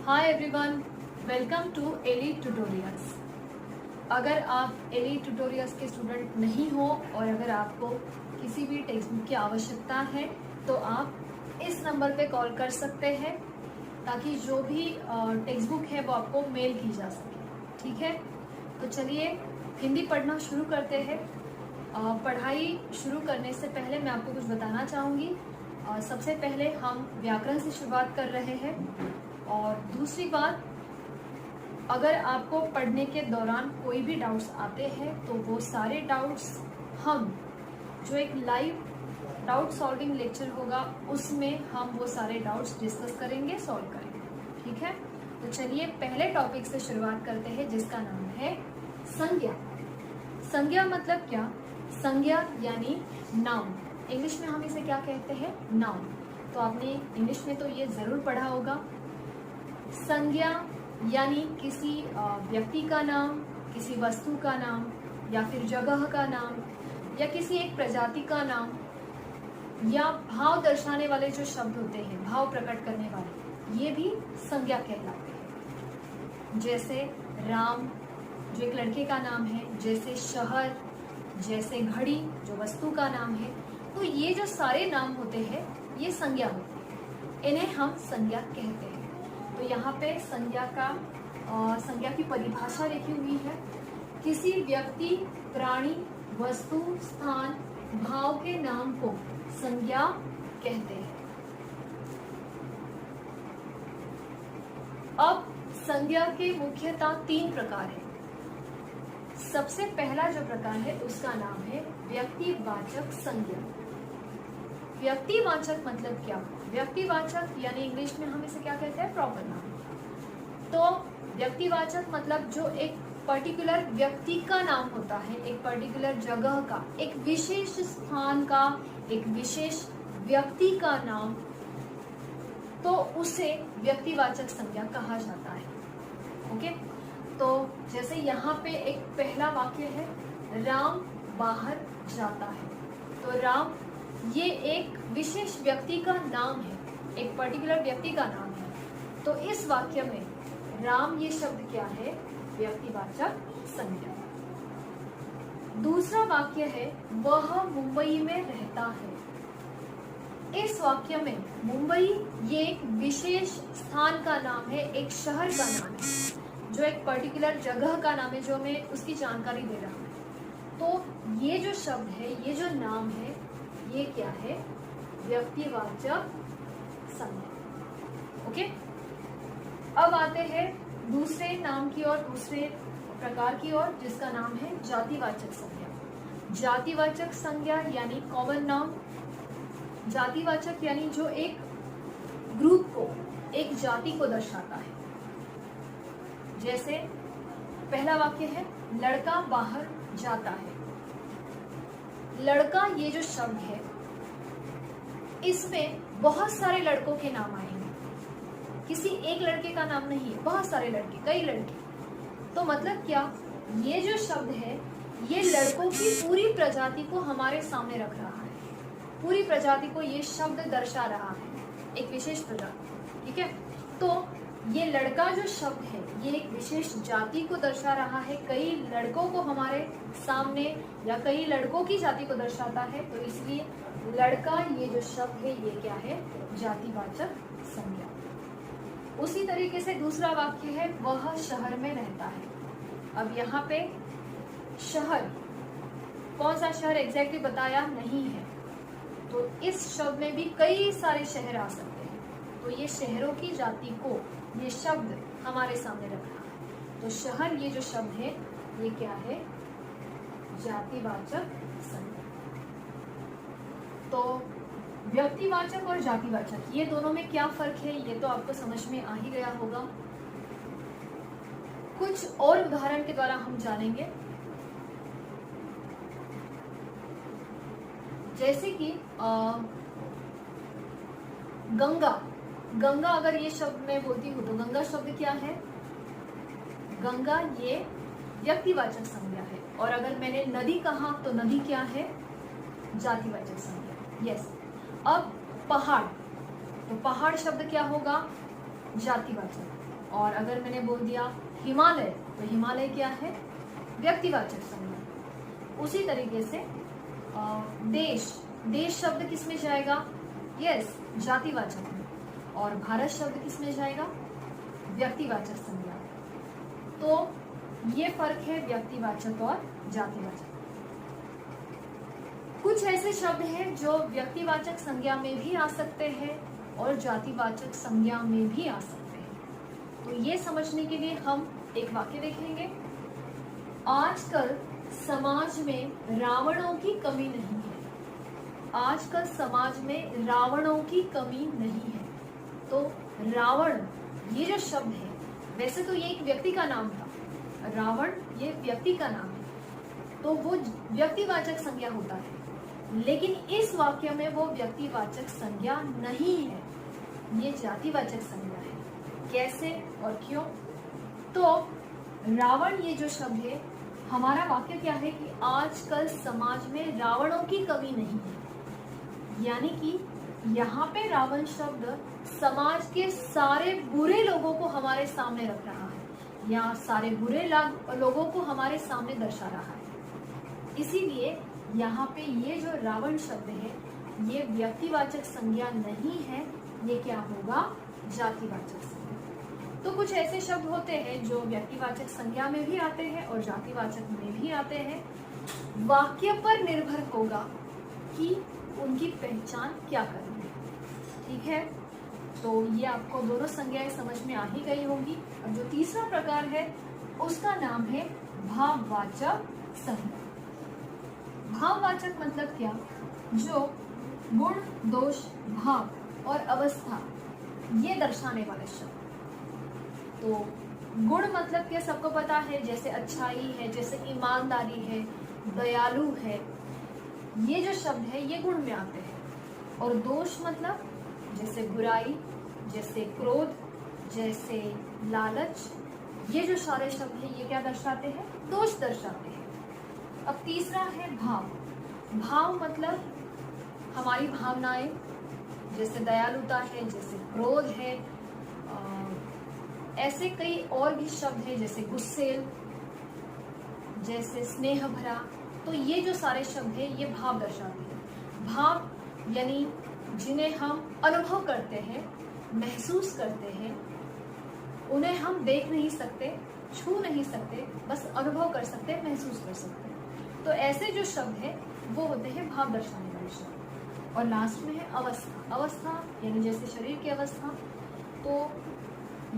Hi everyone, welcome to Ellie tutorials. अगर आप Eli tutorials के स्टूडेंट नहीं हो और अगर आपको किसी भी टेक्स्ट बुक की आवश्यकता है तो आप इस नंबर पे कॉल कर सकते हैं ताकि जो भी टेक्स्ट बुक है वो आपको मेल की जा सके। ठीक है, तो चलिए हिंदी पढ़ना शुरू करते हैं। पढ़ाई शुरू करने से पहले मैं आपको कुछ बताना चाहूँगी। सबसे पहले हम व्याकरण से शुरुआत कर रहे हैं और दूसरी बात, अगर आपको पढ़ने के दौरान कोई भी डाउट्स आते हैं तो वो सारे डाउट्स हम जो एक लाइव डाउट सॉल्विंग लेक्चर होगा उसमें हम वो सारे डाउट्स डिस्कस करेंगे, सॉल्व करेंगे। ठीक है, तो चलिए पहले टॉपिक से शुरुआत करते हैं जिसका नाम है संज्ञा। संज्ञा मतलब क्या? संज्ञा यानी नाउन। इंग्लिश में हम इसे क्या कहते हैं? नाउन। तो आपने इंग्लिश में तो ये जरूर पढ़ा होगा। संज्ञा यानी किसी व्यक्ति का नाम, किसी वस्तु का नाम या फिर जगह का नाम या किसी एक प्रजाति का नाम या भाव दर्शाने वाले जो शब्द होते हैं, भाव प्रकट करने वाले, ये भी संज्ञा कहलाते हैं। जैसे राम जो एक लड़के का नाम है, जैसे शहर, जैसे घड़ी जो वस्तु का नाम है। तो ये जो सारे नाम होते हैं ये संज्ञा होते हैं, इन्हें हम संज्ञा कहते हैं। तो यहाँ पे संज्ञा की परिभाषा लिखी हुई है। किसी व्यक्ति, प्राणी, वस्तु, स्थान, भाव के नाम को संज्ञा कहते हैं। अब संज्ञा के मुख्यतः 3 प्रकार है। सबसे पहला जो प्रकार है उसका नाम है व्यक्तिवाचक संज्ञा। व्यक्तिवाचक मतलब क्या? व्यक्तिवाचक यानी इंग्लिश में हम इसे क्या कहते हैं? Proper noun. तो व्यक्तिवाचक मतलब जो एक पर्टिकुलर व्यक्ति का नाम होता है, एक पर्टिकुलर जगह का, एक विशेष स्थान का, एक विशेष व्यक्ति का नाम, तो उसे व्यक्तिवाचक संज्ञा कहा जाता है। ओके, तो जैसे यहाँ पे एक पहला वाक्य है, राम बाहर जाता है। तो राम ये एक विशेष व्यक्ति का नाम है, एक पर्टिकुलर व्यक्ति का नाम है। तो इस वाक्य में राम ये शब्द क्या है? व्यक्तिवाचक संज्ञा। दूसरा वाक्य है वह मुंबई में रहता है। इस वाक्य में मुंबई ये एक विशेष स्थान का नाम है, एक शहर का नाम है, जो एक पर्टिकुलर जगह का नाम है, जो हमें उसकी जानकारी दे रहा है। तो ये जो शब्द है, ये जो नाम है, ये क्या है? व्यक्तिवाचक संज्ञा। ओके, अब आते हैं दूसरे नाम की ओर, दूसरे प्रकार की ओर, जिसका नाम है जातिवाचक संज्ञा। जातिवाचक संज्ञा यानी कॉमन नाउन। जातिवाचक यानी जो एक ग्रुप को, एक जाति को दर्शाता है। जैसे पहला वाक्य है लड़का बाहर जाता है। लड़का ये जो शब्द है इसमें बहुत सारे लड़कों के नाम आएंगे, किसी एक लड़के का नाम नहीं है, बहुत सारे लड़के, कई लड़के। तो मतलब क्या? ये जो शब्द है ये लड़कों की पूरी प्रजाति को हमारे सामने रख रहा है, पूरी प्रजाति को ये शब्द दर्शा रहा है, एक विशेष प्रजाति। ठीक है, तो ये लड़का जो शब्द है ये एक विशेष जाति को दर्शा रहा है, कई लड़कों को हमारे सामने या कई लड़कों की जाति को दर्शाता है। तो इसलिए लड़का ये जो शब्द है ये क्या है? जातिवाचक संज्ञा। उसी तरीके से दूसरा वाक्य है वह शहर में रहता है। अब यहाँ पे शहर, कौन सा शहर एग्जैक्टली बताया नहीं है, तो इस शब्द में भी कई सारे शहर आ सकते हैं। तो ये शहरों की जाति को ये शब्द हमारे सामने रख रहा है। तो शहर ये जो शब्द है ये क्या है? जातिवाचक संज्ञा। तो व्यक्तिवाचक और जातिवाचक ये दोनों में क्या फर्क है ये तो आपको समझ में आ ही गया होगा। कुछ और उदाहरण के द्वारा हम जानेंगे। जैसे कि गंगा, गंगा अगर ये शब्द मैं बोलती हूँ तो गंगा शब्द क्या है? गंगा ये व्यक्तिवाचक संज्ञा है। और अगर मैंने नदी कहा तो नदी क्या है? जातिवाचक संज्ञा। यस। अब पहाड़, तो पहाड़ शब्द क्या होगा? जातिवाचक। और अगर मैंने बोल दिया हिमालय, तो हिमालय क्या है? व्यक्तिवाचक संज्ञा। उसी तरीके से देश, देश शब्द किस में जाएगा? यस, जातिवाचक में। और भारत शब्द किस में जाएगा? व्यक्तिवाचक संज्ञा। तो ये फर्क है व्यक्तिवाचक और जातिवाचक। कुछ ऐसे शब्द हैं जो व्यक्तिवाचक संज्ञा में भी आ सकते हैं और जातिवाचक संज्ञा में भी आ सकते हैं। तो ये समझने के लिए हम एक वाक्य देखेंगे। आजकल समाज में रावणों की कमी नहीं है। आजकल समाज में रावणों की कमी नहीं है। तो रावण ये जो शब्द है, वैसे तो ये एक व्यक्ति का नाम था, रावण ये व्यक्ति का नाम है, तो वो व्यक्तिवाचक संज्ञा होता है। लेकिन इस वाक्य में वो व्यक्तिवाचक संज्ञा नहीं है, ये जातिवाचक संज्ञा है। कैसे और क्यों? तो रावण ये जो शब्द है, हमारा वाक्य क्या है कि आजकल समाज में रावणों की कमी नहीं है। यानी कि यहाँ पे रावण शब्द समाज के सारे बुरे लोगों को हमारे सामने रख रहा है, या सारे बुरे लोगों को हमारे सामने दर्शा रहा है। इसीलिए यहाँ पे ये जो रावण शब्द है, ये व्यक्तिवाचक संज्ञा नहीं है, ये क्या होगा? जातिवाचक संज्ञा। तो कुछ ऐसे शब्द होते हैं जो व्यक्तिवाचक संज्ञा में भी आते हैं और जातिवाचक में भी आते हैं। वाक्य पर निर्भर होगा कि उनकी पहचान क्या करनी है। ठीक है, तो ये आपको दोनों संज्ञाएं समझ में आ ही गई होंगी। और जो तीसरा प्रकार है उसका नाम है भाववाचक संज्ञा। भाववाचक मतलब क्या? जो गुण, दोष, भाव और अवस्था ये दर्शाने वाले शब्द। तो गुण मतलब क्या? सबको पता है, जैसे अच्छाई है, जैसे ईमानदारी है, दयालु है, ये जो शब्द है ये गुण में आते हैं। और दोष मतलब जैसे बुराई, जैसे क्रोध, जैसे लालच, ये जो सारे शब्द हैं ये क्या दर्शाते हैं? दोष दर्शाते हैं। अब तीसरा है भाव। भाव मतलब हमारी भावनाएं, जैसे दयालुता है, जैसे क्रोध है, ऐसे कई और भी शब्द हैं, जैसे गुस्सेल, जैसे स्नेह भरा। तो ये जो सारे शब्द हैं ये भाव दर्शाते हैं। भाव यानी जिन्हें हम अनुभव करते हैं, महसूस करते हैं, उन्हें हम देख नहीं सकते, छू नहीं सकते, बस अनुभव कर सकते हैं, महसूस कर सकते हैं। तो ऐसे जो शब्द है वो होते हैं भाव दर्शाने वाले शब्द। और लास्ट में है अवस्था। अवस्था यानी जैसे शरीर की अवस्था। तो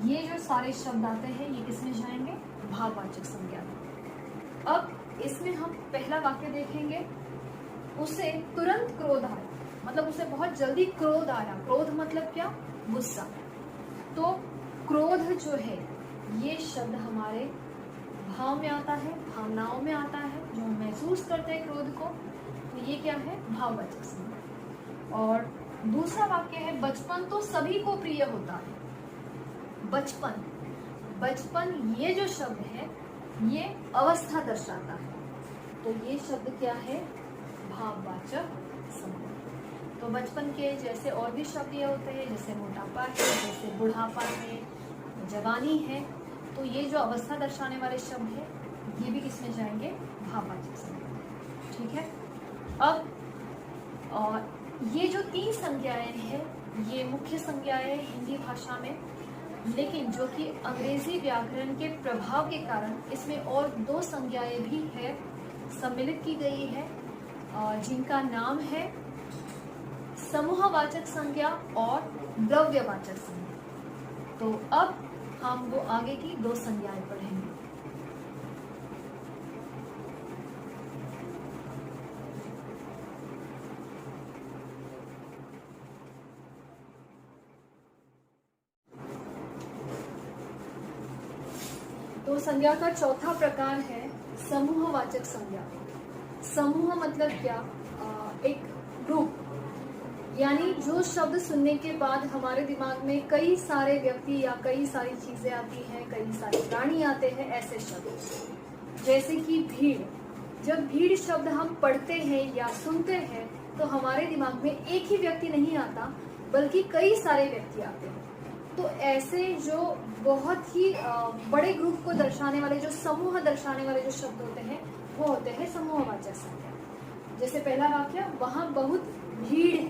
ये जो सारे शब्द आते हैं ये किसमें जाएंगे? भाववाचक संज्ञा में। अब इसमें हम पहला वाक्य देखेंगे। उसे तुरंत क्रोध आया, मतलब उसे बहुत जल्दी क्रोध आया। क्रोध मतलब क्या? गुस्सा। तो क्रोध जो है ये शब्द हमारे भाव में आता है, भावनाओं में आता है, जो हम महसूस करते हैं क्रोध को। तो ये क्या है? भाववाचक संज्ञा। और दूसरा वाक्य है बचपन तो सभी को प्रिय होता है। बचपन, बचपन ये जो शब्द है ये अवस्था दर्शाता है। तो ये शब्द क्या है? भाववाचक संज्ञा। तो बचपन के जैसे और भी शब्द ये होते हैं, जैसे मोटापा है, जैसे बुढ़ापा है, जवानी है। तो ये जो अवस्था दर्शाने वाले शब्द है ये भी किसमें जाएंगे? भाववाचक संज्ञा। ठीक है। अब और ये जो 3 संज्ञाएं हैं ये मुख्य संज्ञाएं हिंदी भाषा में, लेकिन जो कि अंग्रेजी व्याकरण के प्रभाव के कारण इसमें और 2 संज्ञाएं भी है सम्मिलित की गई है, जिनका नाम है समूहवाचक संज्ञा और द्रव्यवाचक संज्ञा। तो अब हम वो आगे की 2 संज्ञाएं पढ़ेंगे। तो संज्ञा का चौथा प्रकार है समूहवाचक संज्ञा। समूह मतलब क्या? एक ग्रुप, यानी जो शब्द सुनने के बाद हमारे दिमाग में कई सारे व्यक्ति या कई सारी चीजें आती हैं, कई सारे प्राणी आते हैं, ऐसे शब्द। जैसे कि भीड़। जब भीड़ शब्द हम पढ़ते हैं या सुनते हैं तो हमारे दिमाग में एक ही व्यक्ति नहीं आता, बल्कि कई सारे व्यक्ति आते हैं। तो ऐसे जो बहुत ही बड़े ग्रुप को दर्शाने वाले, जो समूह दर्शाने वाले जो शब्द होते हैं वो होते हैं समूहवाचक संज्ञा। जैसे पहला वाक्य, वहां बहुत भीड़ है,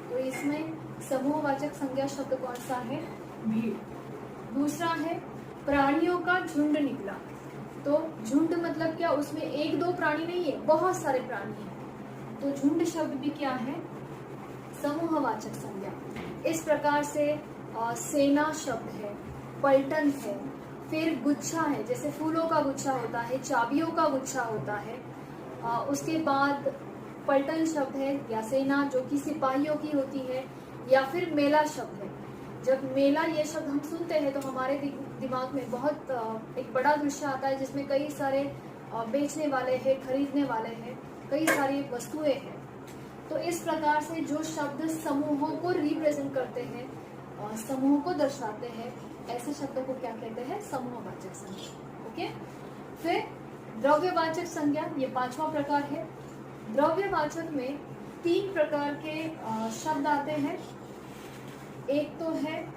तो इसमें समूहवाचक संज्ञा शब्द कौन सा है? भीड़। दूसरा है, प्राणियों का झुंड निकला, तो झुंड मतलब क्या? उसमें एक दो प्राणी नहीं है, बहुत सारे प्राणी हैं, तो झुंड शब्द भी क्या है? समूहवाचक संज्ञा। इस प्रकार से सेना शब्द है, पलटन है, फिर गुच्छा है, जैसे फूलों का गुच्छा होता है, चाबियों का गुच्छा होता है। उसके बाद पलटन शब्द है या सेना जो कि सिपाहियों की होती है, या फिर मेला शब्द है। जब मेला ये शब्द हम सुनते हैं तो हमारे दिमाग में बहुत एक बड़ा दृश्य आता है जिसमें कई सारे बेचने वाले हैं, खरीदने वाले हैं, कई सारी वस्तुएं हैं। तो इस प्रकार से जो शब्द समूहों को रिप्रेजेंट करते हैं, समूह को दर्शाते हैं, ऐसे शब्दों को क्या कहते हैं? समूहवाचक संज्ञा। ओके। फिर द्रव्यवाचक संज्ञा, ये पांचवा प्रकार है। द्रव्यवाचक में 3 प्रकार के शब्द आते हैं। एक तो है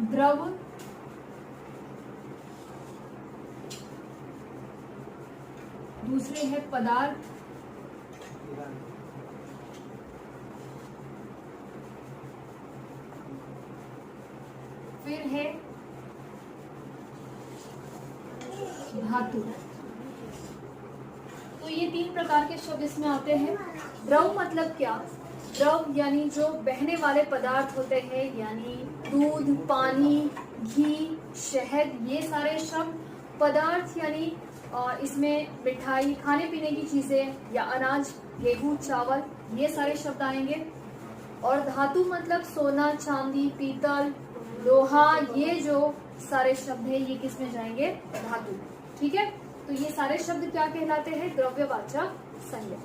द्रव, दूसरे है पदार्थ, फिर है धातु। तो ये 3 प्रकार के शब्द इसमें आते हैं। द्रव मतलब क्या? द्रव यानी जो बहने वाले पदार्थ होते हैं, यानी दूध, पानी, घी, शहद, ये सारे शब्द। पदार्थ यानी इसमें मिठाई, खाने पीने की चीजें, या अनाज, गेहूं, चावल, ये सारे शब्द आएंगे। और धातु मतलब सोना, चांदी, पीतल, लोहा, ये जो सारे शब्द है ये किस में जाएंगे? धातु। ठीक है, तो ये सारे शब्द क्या कहलाते हैं? द्रव्यवाचक संज्ञा।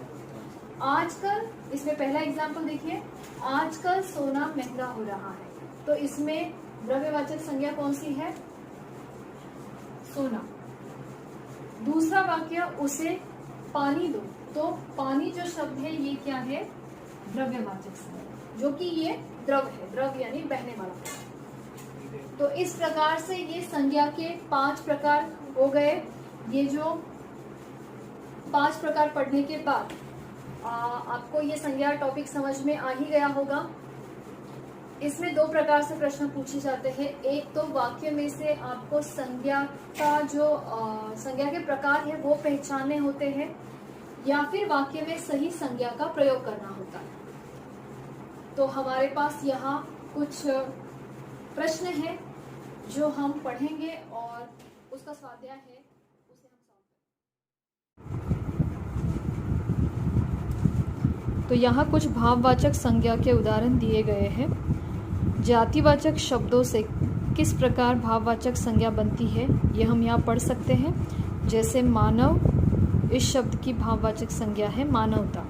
आजकल, इसमें पहला एग्जाम्पल देखिए, आजकल सोना महंगा हो रहा है, तो इसमें द्रव्यवाचक संज्ञा कौन सी है? सोना। दूसरा वाक्य, उसे पानी दो, तो पानी जो शब्द है ये क्या है? द्रव्यवाचक संज्ञा, जो कि ये द्रव है, द्रव यानी बहने वाला। तो इस प्रकार से ये संज्ञा के 5 प्रकार हो गए। ये जो 5 प्रकार पढ़ने के बाद आपको ये संज्ञा टॉपिक समझ में आ ही गया होगा। इसमें 2 प्रकार से प्रश्न पूछे जाते हैं। एक तो वाक्य में से आपको संज्ञा का जो संज्ञा के प्रकार है वो पहचानने होते हैं, या फिर वाक्य में सही संज्ञा का प्रयोग करना होता है। तो हमारे पास यहाँ कुछ प्रश्न है जो हम पढ़ेंगे और उसका स्वाध्याय है, उसे हम सॉल्व करेंगे। तो यहाँ कुछ भाववाचक संज्ञा के उदाहरण दिए गए हैं। जातिवाचक शब्दों से किस प्रकार भाववाचक संज्ञा बनती है ये हम यहाँ पढ़ सकते हैं। जैसे मानव, इस शब्द की भाववाचक संज्ञा है मानवता।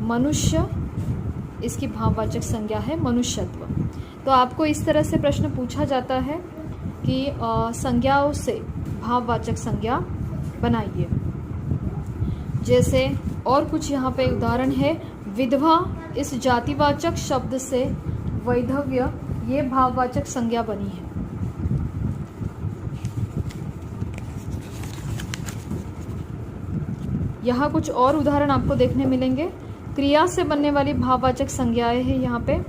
मनुष्य, इसकी भाववाचक संज्ञा है मनुष्यत्व। तो आपको इस तरह से प्रश्न पूछा जाता है कि संज्ञाओं से भाववाचक संज्ञा बनाइए। जैसे और कुछ यहाँ पे उदाहरण है। विधवा, इस जातिवाचक शब्द से वैधव्य, ये भाववाचक संज्ञा बनी है। यहाँ कुछ और उदाहरण आपको देखने मिलेंगे। क्रिया से बनने वाली भाववाचक संज्ञाएं हैं यहाँ पे।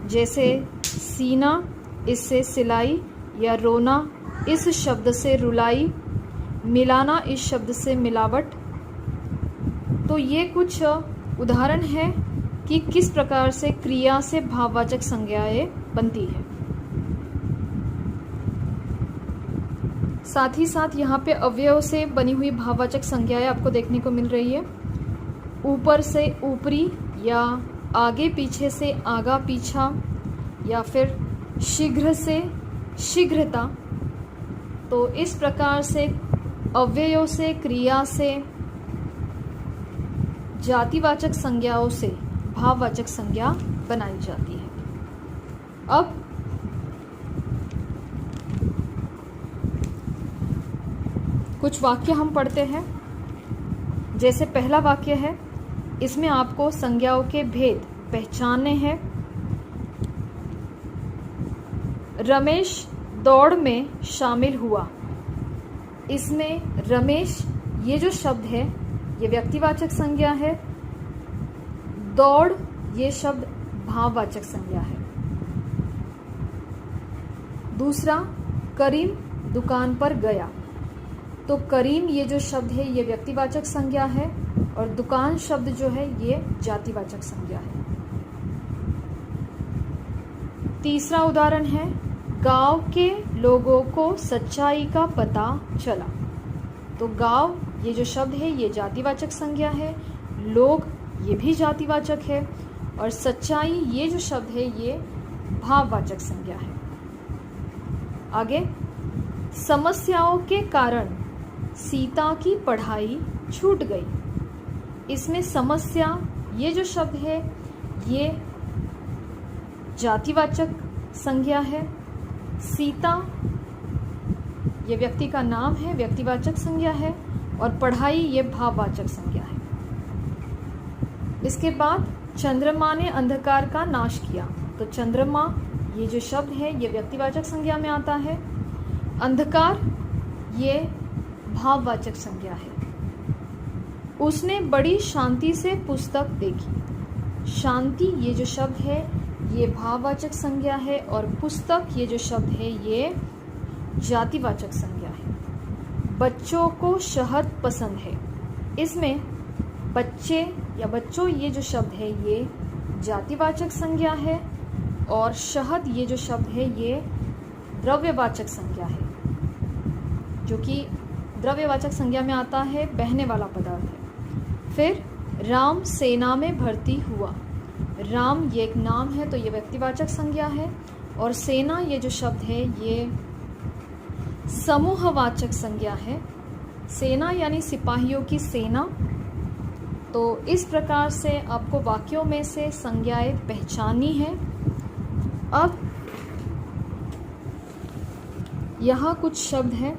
जैसे सीना, इससे सिलाई, या रोना, इस शब्द से रुलाई, मिलाना, इस शब्द से मिलावट। तो ये कुछ उदाहरण है कि किस प्रकार से क्रिया से भाववाचक संज्ञाएं बनती है। साथ ही साथ यहाँ पे अवयव से बनी हुई भाववाचक संज्ञाएं आपको देखने को मिल रही है। ऊपर से ऊपरी, या आगे पीछे से आगा पीछा, या फिर शीघ्र से शीघ्रता। तो इस प्रकार से अव्ययों से, क्रिया से, जातिवाचक संज्ञाओं से भाववाचक संज्ञा बनाई जाती है। अब कुछ वाक्य हम पढ़ते हैं। जैसे पहला वाक्य है, इसमें आपको संज्ञाओं के भेद पहचानने हैं। रमेश दौड़ में शामिल हुआ। इसमें रमेश ये जो शब्द है ये व्यक्तिवाचक संज्ञा है, दौड़ ये शब्द भाववाचक संज्ञा है। दूसरा, करीम दुकान पर गया, तो करीम ये जो शब्द है ये व्यक्तिवाचक संज्ञा है और दुकान शब्द जो है ये जातिवाचक संज्ञा है। तीसरा उदाहरण है, गांव के लोगों को सच्चाई का पता चला, तो गांव ये जो शब्द है ये जातिवाचक संज्ञा है, लोग ये भी जातिवाचक है और सच्चाई ये जो शब्द है ये भाववाचक संज्ञा है। आगे, समस्याओं के कारण सीता की पढ़ाई छूट गई। इसमें समस्या ये जो शब्द है ये जातिवाचक संज्ञा है, सीता ये व्यक्ति का नाम है, व्यक्तिवाचक संज्ञा है और पढ़ाई ये भाववाचक संज्ञा है। इसके बाद, चंद्रमा ने अंधकार का नाश किया, तो चंद्रमा ये जो शब्द है ये व्यक्तिवाचक संज्ञा में आता है, अंधकार ये भाववाचक संज्ञा है। उसने बड़ी शांति से पुस्तक देखी, शांति ये जो शब्द है ये भाववाचक संज्ञा है और पुस्तक ये जो शब्द है ये जातिवाचक संज्ञा है। बच्चों को शहद पसंद है, इसमें बच्चे या बच्चों ये जो शब्द है ये जातिवाचक संज्ञा है और शहद ये जो शब्द है ये द्रव्यवाचक संज्ञा है, जो कि द्रव्यवाचक संज्ञा में आता है, बहने वाला पदार्थ है। फिर, राम सेना में भर्ती हुआ, राम ये एक नाम है तो ये व्यक्तिवाचक संज्ञा है और सेना ये जो शब्द है ये समूहवाचक संज्ञा है, सेना यानी सिपाहियों की सेना। तो इस प्रकार से आपको वाक्यों में से संज्ञाएं पहचाननी है। अब यहाँ कुछ शब्द हैं,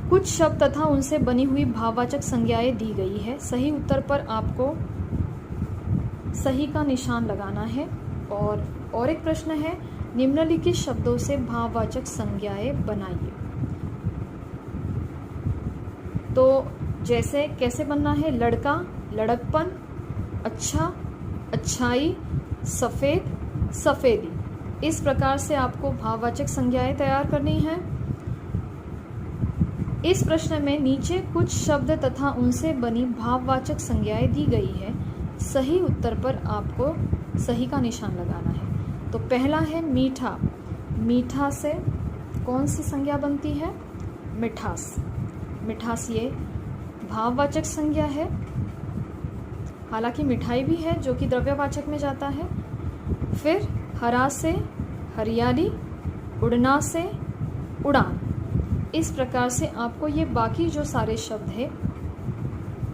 कुछ शब्द तथा उनसे बनी हुई भाववाचक संज्ञाएं दी गई है। सही उत्तर पर आपको सही का निशान लगाना है। और एक प्रश्न है, निम्नलिखित शब्दों से भाववाचक संज्ञाएं बनाइए। तो जैसे कैसे बनना है, लड़का लड़कपन, अच्छा अच्छाई, सफ़ेद सफ़ेदी, इस प्रकार से आपको भाववाचक संज्ञाएं तैयार करनी है। इस प्रश्न में नीचे कुछ शब्द तथा उनसे बनी भाववाचक संज्ञाएं दी गई है। सही उत्तर पर आपको सही का निशान लगाना है। तो पहला है मीठा, मीठा से कौन सी संज्ञा बनती है, मिठास, मिठास ये भाववाचक संज्ञा है, हालांकि मिठाई भी है जो कि द्रव्यवाचक में जाता है। फिर हरा से हरियाली, उड़ना से उड़ान, इस प्रकार से आपको ये बाकी जो सारे शब्द है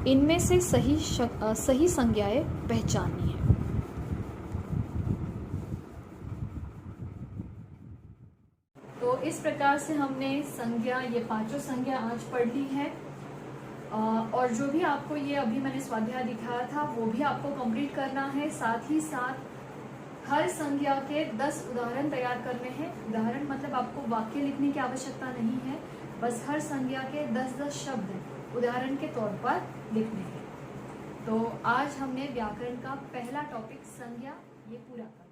इनमें से सही संज्ञाएं पहचाननी है। तो इस प्रकार से हमने संज्ञा, ये पांचों संज्ञा आज पढ़ ली है और जो भी आपको ये अभी मैंने स्वाध्याय दिखाया था वो भी आपको कंप्लीट करना है। साथ ही साथ हर संज्ञा के 10 उदाहरण तैयार करने हैं। उदाहरण मतलब आपको वाक्य लिखने की आवश्यकता नहीं है, बस हर संज्ञा के 10-10 शब्द उदाहरण के तौर पर लिखने हैं। तो आज हमने व्याकरण का पहला टॉपिक संज्ञा ये पूरा किया।